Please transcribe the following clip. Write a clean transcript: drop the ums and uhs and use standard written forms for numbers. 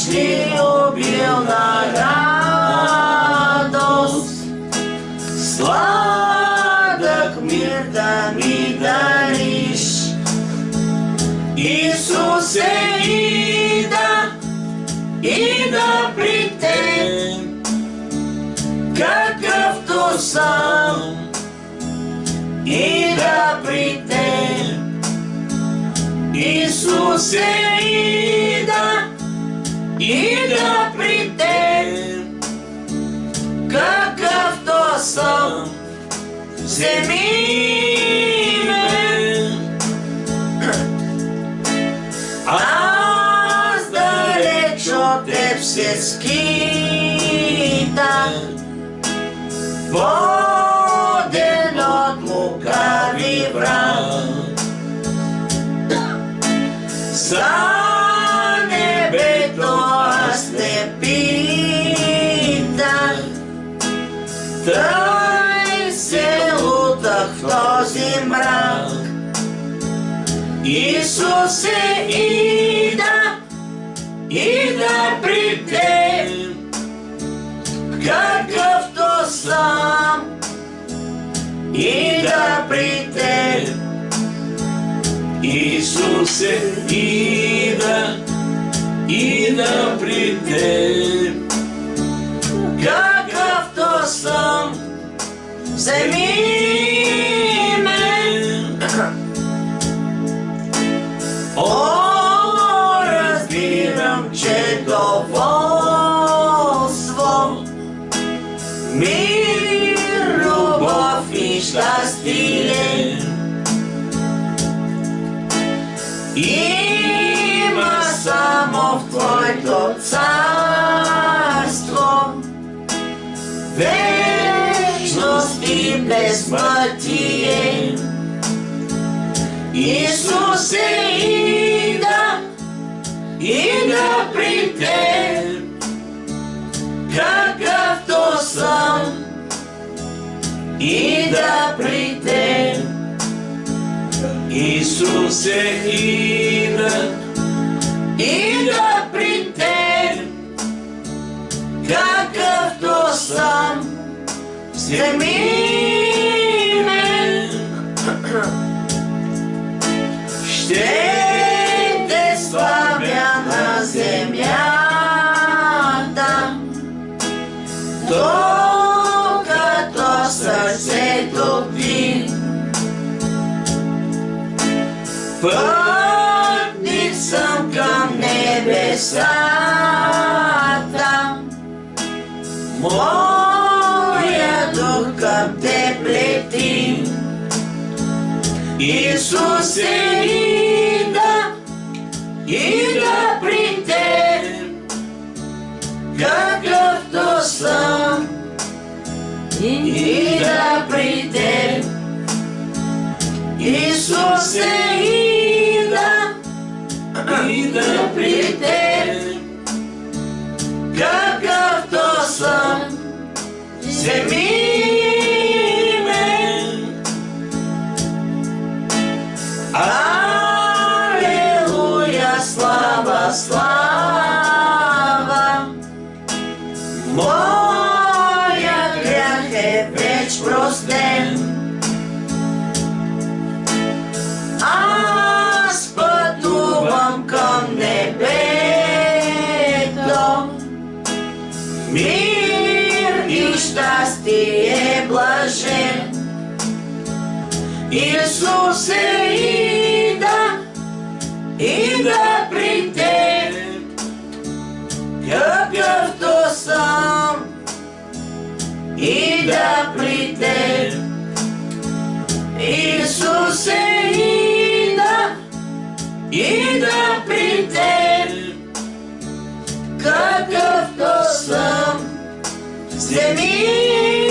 ли обилна радост, сладък мир да ми дариш. Исусе, ида при теб, какъвто съм, ида при теб. Исусе, ида при теб, какъвто съм, вземи ме. Аз далеч от теб се скитам, воден от лукави враг. За небето аз не питах, тъй се лутах в този мрак. Исусе, ида при теб, какъвто съм, ида при теб. Исусе, ида при теб, какъвто съм, вземи ме. О, разбирам, че доволство, мир, любов и щастие има само в Твоето царство, вечност и безсмъртие. Исусе, ида при теб, какъвто съм, ида при теб. Исусе, ида при теб, какъвто съм, вземи ме. Ще те славя на земята, докато сърцето ти. Пътник съм към небесата, моя дух към теб лети. Исусе, ида при теб, какъвто съм, ида при теб. Исусе, ида при теб, какъвто съм, вземи ме. Алелуя, слава, слава, моя грях е веч простен. Аз пътувам към небето, мир и щастие блажен. Исусе, ида при теб, какъвто съм, ида при теб. Исусе, ида при теб, какъвто съм, вземи